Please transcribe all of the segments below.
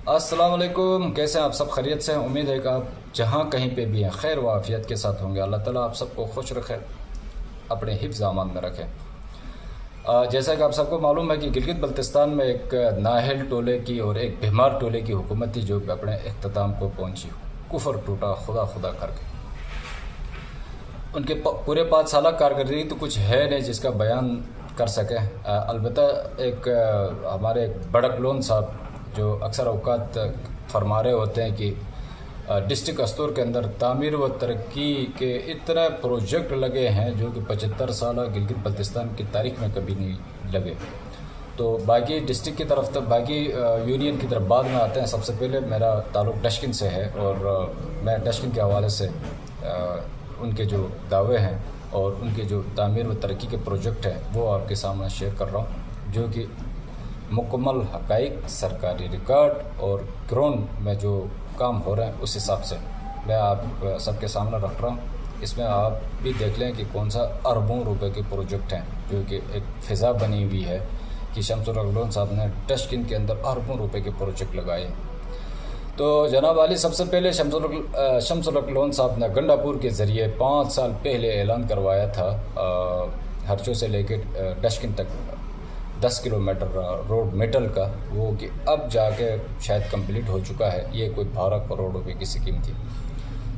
अस्सलाम वालेकुम। कैसे हैं आप सब? खैरियत से हैं? उम्मीद है कि आप जहाँ कहीं पे भी हैं खैर व आफियत के साथ होंगे। अल्लाह ताला आप सबको खुश रखे, अपने हिफ्ज़ अमान में रखें। जैसा कि आप सबको मालूम है कि गिलगित बल्तिस्तान में एक नाहल टोले की और एक बीमार टोले की हुकूमत थी जो अपने इख्तिताम को पहुँची। कुफर टूटा खुदा खुदा करके। उनके पूरे 5 साल कारकर्दगी तो कुछ है नहीं जिसका बयान कर सकें। अलबत्ता एक हमारे बड़क लोन साहब जो अक्सर औकात फरमा रहे होते हैं कि डिस्ट्रिक्ट अस्तूर के अंदर तामीर व तरक्की के इतने प्रोजेक्ट लगे हैं जो कि 75 साल गिलगित बल्तिस्तान की तारीख में कभी नहीं लगे। तो बाकी डिस्ट्रिक्ट की तरफ तो बाकी यूनियन की तरफ बाद में आते हैं। सबसे पहले मेरा ताल्लुक़ डशकिन से है और मैं डशकिन के हवाले से उनके जो दावे हैं और उनके जो तामीर व तरक्की के प्रोजेक्ट हैं वो आपके सामने शेयर कर रहा हूँ, जो कि मुकम्मल हक़ाइक़, सरकारी रिकॉर्ड और ग्राउंड में जो काम हो रहे हैं उस हिसाब से मैं आप सबके सामने रख रहा हूँ। इसमें आप भी देख लें कि कौन सा अरबों रुपए के प्रोजेक्ट हैं, जो कि एक फ़िज़ा बनी हुई है कि शम्सुल हक लोन साहब ने डशकिन के अंदर अरबों रुपए के प्रोजेक्ट लगाए। तो जनाब वाली, सबसे पहले शम्सुल हक लोन साहब ने गंडापुर के ज़रिए 5 साल पहले ऐलान करवाया था हरचों से लेकर डशकिन तक 10 किलोमीटर रोड मेटल का, वो कि अब जाके शायद कंप्लीट हो चुका है। ये कोई 12 करोड़ रुपए की स्कीम थी।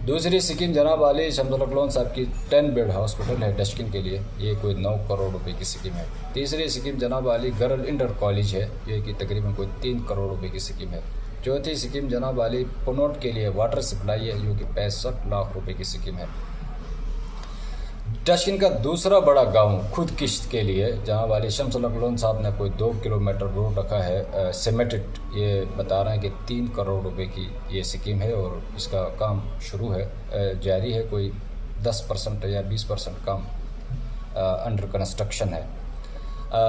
दूसरी स्कीम जनाब वाली शम्सुल हक लोन साहब की 10 बेड हॉस्पिटल है डशकिन के लिए, ये कोई 9 करोड़ रुपए की स्कीम है। तीसरी स्कीम जनाब वाली गर्ल इंटर कॉलेज है, ये कि तकरीबन कोई 3 करोड़ रुपए की स्कीम है। चौथी स्कीम जनाब वाली पुनौट के लिए वाटर सप्लाई है, जो कि 65 लाख रुपए की स्कीम है। डशकिन का दूसरा बड़ा गांव खुद किश्त के लिए जनाब वाली शम्सुल हक लोन साहब ने कोई 2 किलोमीटर रोड रखा है सीमेंटेड, ये बता रहे हैं कि 3 करोड़ रुपए की ये स्कीम है और इसका काम शुरू है, जारी है। कोई 10% या 20% काम अंडर कंस्ट्रक्शन है।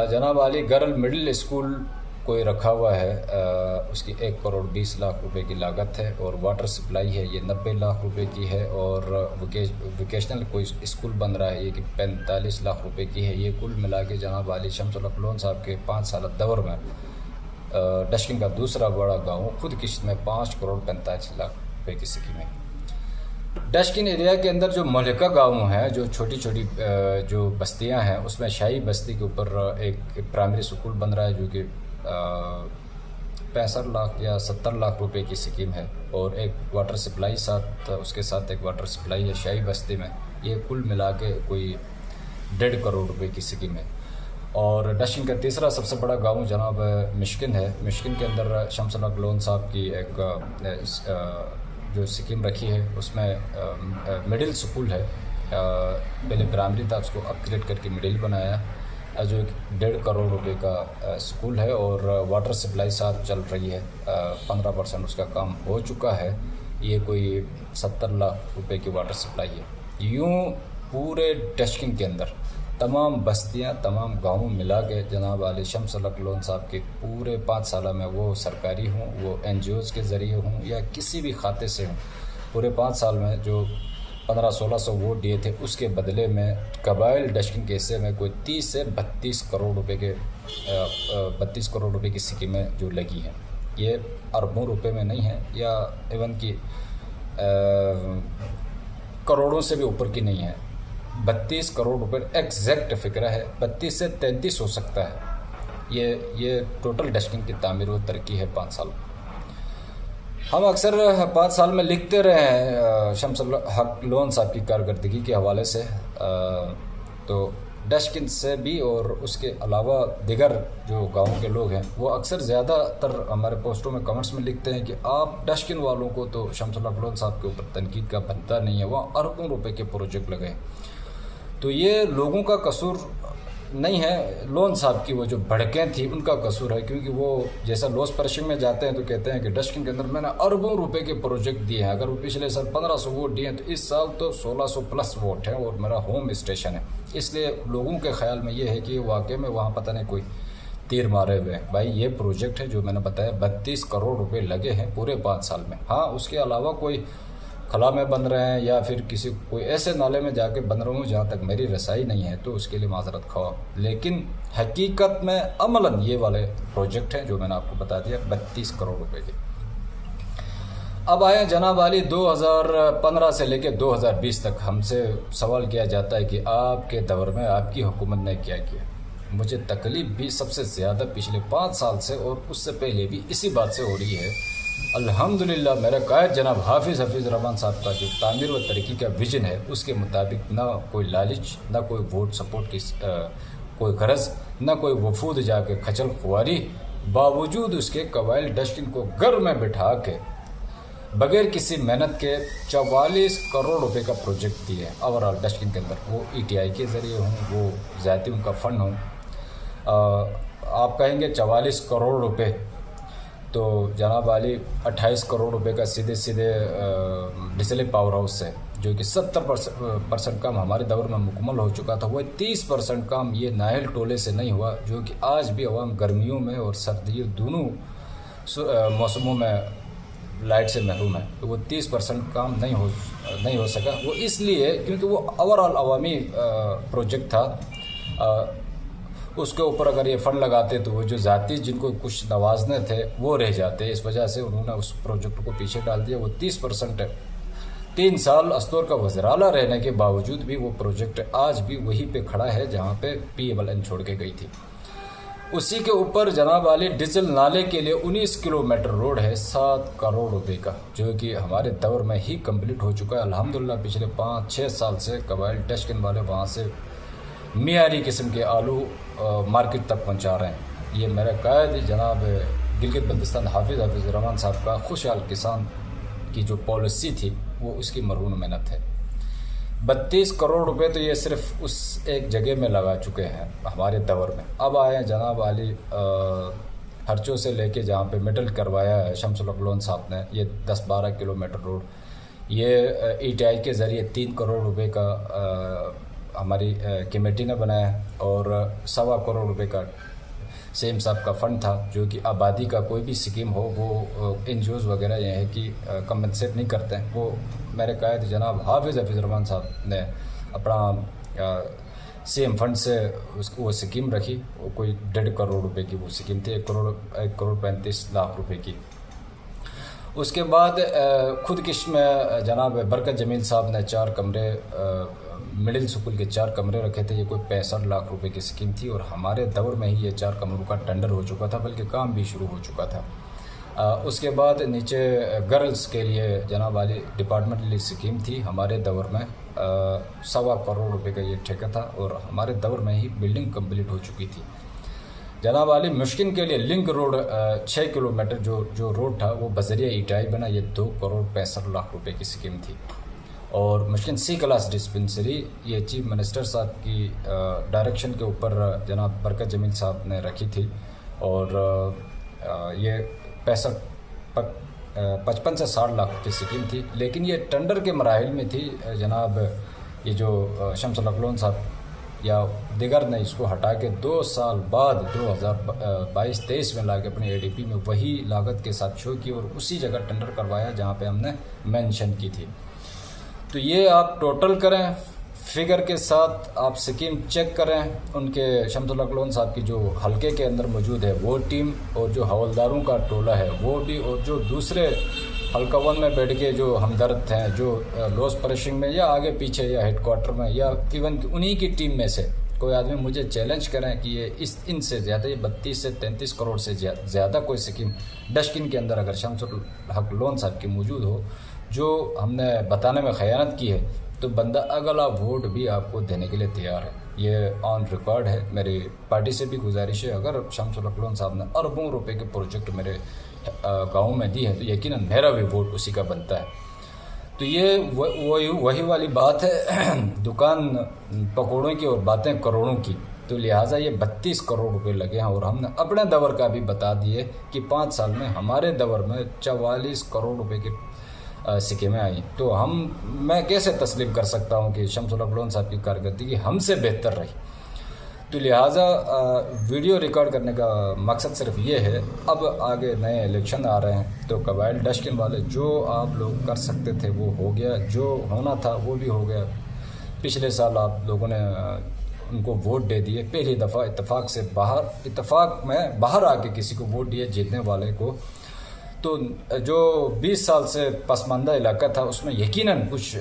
जनाब वाली गर्ल मिडिल स्कूल कोई रखा हुआ है, उसकी 1 करोड़ 20 लाख रुपए की लागत है और वाटर सप्लाई है, ये 90 लाख रुपए की है। और वोकेशनल कोई स्कूल बन रहा है, ये कि 45 लाख रुपए की है। ये कुल मिला के जनाब वाली शम्सुल हक लोन साहब के 5 साल दौर में डशकिन का दूसरा बड़ा गाँव खुद किश्त में 5 करोड़ 45 लाख रुपए की स्कीम है। डशकिन एरिया के अंदर जो मलिका गाँव हैं, जो छोटी छोटी जो बस्तियां हैं, उसमें शाही बस्ती के ऊपर एक प्राइमरी स्कूल बन रहा है, जो कि 65 लाख या 70 लाख रुपए की स्कीम है। और एक वाटर सप्लाई उसके साथ एक वाटर सप्लाई है शाही बस्ती में, ये कुल मिला के कोई 1.5 करोड़ रुपए की स्कीम है। और डशकिन का तीसरा सबसे बड़ा गांव जनाब मिश्किन है। मिश्किन के अंदर शम्सुल हक लोन साहब की एक जो स्कीम रखी है, उसमें मिडिल स्कूल है, पहले प्राइमरी था, उसको अपग्रेड करके मिडिल बनाया, जो 1.5 करोड़ रुपए का स्कूल है। और वाटर सप्लाई साथ चल रही है, 15% उसका काम हो चुका है, ये कोई 70 लाख रुपए की वाटर सप्लाई है। यूँ पूरे डशकिन के अंदर तमाम बस्तियां, तमाम गाँव मिला के जनाब वाले शम्सुल हक लोन साहब के पूरे 5 साल में, वो सरकारी हों, वो NGOs के ज़रिए हों या किसी भी खाते से हों, पूरे 5 साल में जो 1500-1600 वोट दिए थे, उसके बदले में कबाइल डशकिन के हिस्से में कोई 30 से 32 करोड़ रुपए के 32 करोड़ रुपए की स्कीमें जो लगी हैं। ये अरबों रुपए में नहीं है, या इवन की करोड़ों से भी ऊपर की नहीं है। 32 करोड़ रुपए एग्जैक्ट फिक्र है, 32 से 33 हो सकता है। ये टोटल डशकिन की तामीर व तरक्की है 5 साल। हम अक्सर 5 साल में लिखते रहे हैं शम्सुल हक लोन साहब की कारकर्दगी के हवाले से, तो डशकिन से भी और उसके अलावा दिगर जो गाँव के लोग हैं वो अक्सर ज़्यादातर हमारे पोस्टों में कमेंट्स में लिखते हैं कि आप डशकिन वालों को तो शम्सुल हक लोन साहब के ऊपर तनकीद का बनता नहीं है, वहाँ अरबों रुपए के प्रोजेक्ट लगे। तो ये लोगों का कसूर नहीं है, लोन साहब की वो जो भड़कें थी उनका कसूर है, क्योंकि वो जैसा लॉस परशिंग में जाते हैं तो कहते हैं कि डशकिन के अंदर मैंने अरबों रुपए के प्रोजेक्ट दिए हैं। अगर वो पिछले साल 1500 वोट दिए हैं तो इस साल तो 1600 प्लस वोट हैं और मेरा होम स्टेशन है। इसलिए लोगों के ख्याल में ये है कि वाकई में वहाँ पता नहीं कोई तीर मारे हुए हैं। भाई ये प्रोजेक्ट है जो मैंने बताया, 32 करोड़ रुपये लगे हैं पूरे 5 साल में। हाँ, उसके अलावा कोई खला में बन रहे हैं या फिर कोई ऐसे नाले में जाके बन रहा हूँ जहाँ तक मेरी रसाई नहीं है, तो उसके लिए माजरत खवा। लेकिन हकीकत में अमलन ये वाले प्रोजेक्ट हैं जो मैंने आपको बता दिया, 32 करोड़ रुपए के। अब आए जनाब वाली 2015 से लेकर 2020 तक हमसे सवाल किया जाता है कि आपके दौर में आपकी हुकूमत ने क्या किया। मुझे तकलीफ भी सबसे ज़्यादा पिछले 5 साल से और उससे पहले भी इसी बात से हो रही है। अल्हम्दुलिल्लाह मेरा कायद जनाब हाफिज़ रहमान साहब का जो तामीर व तरक्की का विजन है उसके मुताबिक ना कोई लालच, ना कोई वोट सपोर्ट की कोई गरज, ना कोई वफूद जाके खचल खुआरी, बावजूद उसके कबाइल डस्टिन को घर में बिठा के बगैर किसी मेहनत के 44 करोड़ रुपए का प्रोजेक्ट दिए ओवरऑल डस्टिन के अंदर, वो ETI के ज़रिए हों, वो ज़ाती उनका फ़ंड हो। आप कहेंगे 44 करोड़ रुपए, तो जनाब वाली 28 करोड़ रुपए का सीधे सीधे डिसले पावर हाउस से, जो कि 70% काम हमारे दौर में मुकम्मल हो चुका था, वो 30% काम ये नाहल टोले से नहीं हुआ, जो कि आज भी अवाम गर्मियों में और सर्दियों दोनों मौसमों में लाइट से महरूम है। तो वो 30% काम नहीं हो सका। वो इसलिए क्योंकि वो ओवरऑल अवामी प्रोजेक्ट था। उसके ऊपर अगर ये फ़ंड लगाते तो वो जो ज़ाती जिनको कुछ नवाजने थे वो रह जाते। इस वजह से उन्होंने उस प्रोजेक्ट को पीछे डाल दिया। वो 30% है। 3 साल अस्तोर का वज़ीर-ए-आला रहने के बावजूद भी वो प्रोजेक्ट आज भी वहीं पे खड़ा है जहाँ पे PMLN छोड़ के गई थी। उसी के ऊपर जनाब वाली डीजल नाले के लिए 19 किलोमीटर रोड है 7 करोड़ रुपए का, जो कि हमारे दौर में ही कंप्लीट हो चुका है। अल्हम्दुलिल्लाह पिछले 5-6 साल से कबाइल डस्टिन वाले वहाँ से मियारी किस्म के आलू मार्केट तक पहुँचा रहे हैं। ये मेरा कायद जनाब गिलगित बल्तिस्तान हाफिज़ रहमान साहब का खुशहाल किसान की जो पॉलिसी थी वो उसकी मरहून मेहनत है। 32 करोड़ रुपए तो ये सिर्फ उस एक जगह में लगा चुके हैं हमारे दौर में। अब आए हैं जनाब वाली हरचों से लेके जहाँ पे मिडल करवाया है शमसुल हक लोन साहब ने, ये 10-12 किलोमीटर रोड, ये ETI के ज़रिए 3 करोड़ रुपए का हमारी कमेटी ने बनाया और 1.25 करोड़ रुपए का सेम साहब का फ़ंड था, जो कि आबादी का कोई भी स्कीम हो वो NGOs वगैरह ये है कि कंपनसेट नहीं करते हैं। वो मेरे कायद जनाब हाफिज़ रहमान साहब ने अपना सेम फंड से उसको वो स्कीम रखी। वो कोई 1.5 करोड़ रुपए की वो स्कीम थी, 1 करोड़ 35 लाख रुपए की। उसके बाद खुद किश में जनाब बरकत जमील साहब ने 4 कमरे मिडिल स्कूल के 4 कमरे रखे थे। ये कोई 65 लाख रुपए की स्कीम थी और हमारे दौर में ही ये 4 कमरों का टेंडर हो चुका था, बल्कि काम भी शुरू हो चुका था। उसके बाद नीचे गर्ल्स के लिए जनाब वाली डिपार्टमेंटली स्कीम थी हमारे दौर में, 1.25 करोड़ रुपए का ये ठेका था और हमारे दौर में ही बिल्डिंग कंप्लीट हो चुकी थी। जनाब वाली मुश्किन के लिए लिंक रोड 6 किलोमीटर जो रोड था वो बजरिया ETI बना, ये 2 करोड़ 65 लाख रुपए की स्कीम थी। और मुश्किल C क्लास डिस्पेंसरी ये चीफ मिनिस्टर साहब की डायरेक्शन के ऊपर जनाब बरकत जमील साहब ने रखी थी और ये 55 से 60 लाख की स्कीम थी। लेकिन ये टेंडर के मराहिल में थी जनाब। ये जो शमसुल हक लोन साहब या दिगर ने इसको हटा के 2 साल बाद 2022-23 में लाके अपने ADP में वही लागत के साथ शो की और उसी जगह टेंडर करवाया जहाँ पे हमने मेंशन की थी। तो ये आप टोटल करें, फिगर के साथ आप स्कीम चेक करें। उनके शमसुल हक लोन साहब की जो हलके के अंदर मौजूद है वो टीम और जो हवलदारों का टोला है वो भी, और जो दूसरे हल्का 1 में बैठ के जो हमदर्द हैं जो लॉस परेशिंग में या आगे पीछे या हेडक्वार्टर में या इवन उन्हीं की टीम में से कोई आदमी मुझे चैलेंज करें कि ये इनसे ज़्यादा, ये 32 से 33 करोड़ से ज़्यादा कोई स्कीम डस्टिन के अंदर अगर शमसुल हक लोन साहब की मौजूद हो जो हमने बताने में खयानत की है, तो बंदा अगला वोट भी आपको देने के लिए तैयार है। ये ऑन रिकॉर्ड है। मेरी पार्टी से भी गुजारिश है, अगर शमसुल हक लोन साहब ने अरबों रुपए के प्रोजेक्ट मेरे गाँव में दी है तो यकीनन मेरा भी वोट उसी का बनता है। तो ये वही वाली बात है दुकान पकौड़ों की और बातें करोड़ों की। तो लिहाजा ये 32 करोड़ रुपए लगे हैं और हमने अपने दौर का भी बता दिए कि 5 साल में हमारे दौर में 44 करोड़ रुपए की स्कीमें आई। तो मैं कैसे तस्लीम कर सकता हूँ कि शमसुल हक लोन साहब की कारकर्दगी हमसे बेहतर रही। तो लिहाजा वीडियो रिकॉर्ड करने का मकसद सिर्फ ये है, अब आगे नए इलेक्शन आ रहे हैं तो कबाइल डस्टिन वाले जो आप लोग कर सकते थे वो हो गया, जो होना था वो भी हो गया। पिछले साल आप लोगों ने उनको वोट दे दिए, पहली दफ़ा इत्तेफाक में बाहर आके किसी को वोट दिए जीतने वाले को। तो जो 20 साल से पसमानदा इलाका था उसमें यकीनन कुछ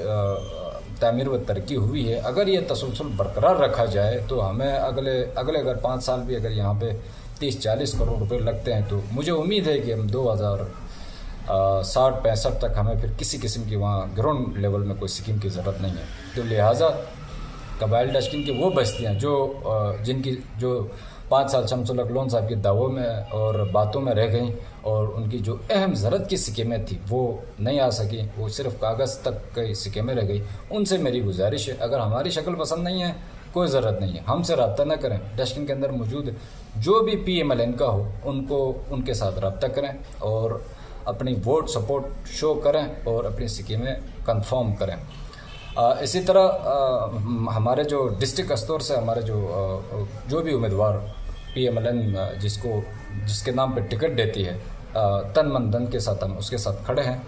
तामीर व तरक्की हुई है। अगर ये तसलसल बरकरार रखा जाए तो हमें अगले अगर 5 साल भी अगर यहाँ पे 30-40 करोड़ रुपए लगते हैं तो मुझे उम्मीद है कि हम 2060-65 तक हमें फिर किसी किस्म की वहाँ ग्राउंड लेवल में कोई स्कीम की ज़रूरत नहीं है। तो लिहाजा कबाइल डशकिन की वो बस्तियाँ जिनकी जो 5 साल शमसुल हक लोन साहब के दावों में और बातों में रह गई और उनकी जो अहम ज़रूरत की स्कीमें थी वो नहीं आ सकी, वो सिर्फ कागज़ तक की स्कीमें रह गई। उनसे मेरी गुजारिश है, अगर हमारी शक्ल पसंद नहीं है कोई ज़रूरत नहीं है, हमसे रब्ता न करें। डशकिन के अंदर मौजूद जो भी PMLN का हो उनको उनके साथ रब्ता करें और अपनी वोट सपोर्ट शो करें और अपनी स्कीमें कंफर्म करें। इसी तरह हमारे जो डिस्ट्रिक्ट स्तर से हमारे जो भी उम्मीदवार PMLN जिसके नाम पे टिकट देती है तन मन धन के साथ हम उसके साथ खड़े हैं।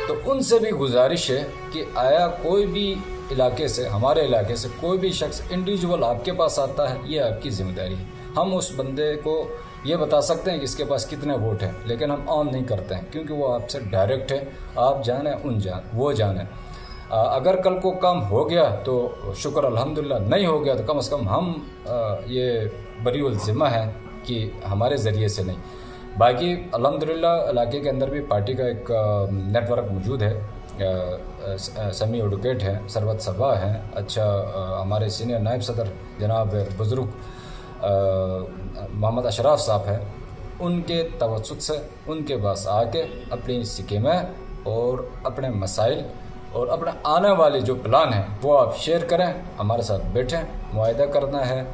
तो उनसे भी गुजारिश है कि आया कोई भी इलाके से, हमारे इलाके से कोई भी शख्स इंडिविजुअल आपके पास आता है, ये आपकी जिम्मेदारी है। हम उस बंदे को ये बता सकते हैं कि इसके पास कितने वोट हैं, लेकिन हम ऑन नहीं करते हैं क्योंकि वो आपसे डायरेक्ट है। आप जाने वो जाने। अगर कल को काम हो गया तो शुक्र अल्हम्दुलिल्लाह, नहीं हो गया तो कम से कम हम ये बरीउल ज़िम्मा है कि हमारे ज़रिए से नहीं। बाकी अल्हम्दुलिल्लाह इलाके के अंदर भी पार्टी का एक नेटवर्क मौजूद है। समी एडवोकेट हैं, सरवत सभा हैं, अच्छा हमारे सीनियर नायब सदर जनाब बुज़ुर्ग मोहम्मद अशराफ साहब हैं। उनके तवज्जुद से उनके पास आके अपनी स्कीमें और अपने मसाइल और अपने आने वाले जो प्लान हैं वो आप शेयर करें, हमारे साथ बैठें। मुआहिदा करना है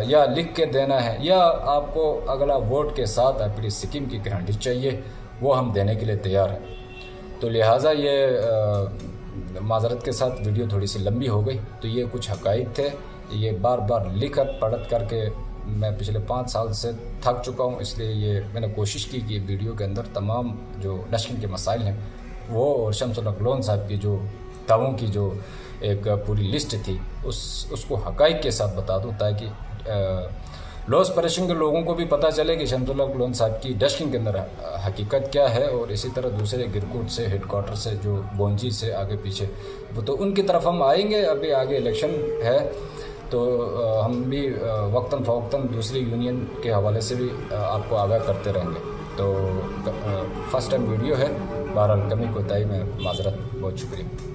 या लिख के देना है या आपको अगला वोट के साथ अपनी स्कीम की गारंटी चाहिए, वो हम देने के लिए तैयार हैं। तो लिहाजा ये माजरत के साथ वीडियो थोड़ी सी लंबी हो गई। तो ये कुछ हक़ाइक़ थे, ये बार बार लिखत पढ़त करके मैं पिछले 5 साल से थक चुका हूँ, इसलिए ये मैंने कोशिश की कि वीडियो के अंदर तमाम जो डशकिन के मसाइल हैं वो और शमसुल हक लोन साहब की जो दावों की जो एक पूरी लिस्ट थी उसको हक़ाइक़ के साथ बता दूँ, ताकि लॉस परेशान के लोगों को भी पता चले कि शमसुल हक लोन साहब की डशकिन के अंदर हकीकत क्या है। और इसी तरह दूसरे गिरकुट से, हेडक्वार्टर से, जो बोंजी से आगे पीछे, वो तो उनकी तरफ हम आएंगे। अभी आगे इलेक्शन है तो हम भी वक्तन फ़वक्तन दूसरी यूनियन के हवाले से भी आपको आगाह करते रहेंगे। तो फर्स्ट टाइम वीडियो है, बहरहाल कमी कोताही में माजरत, बहुत शुक्रिया।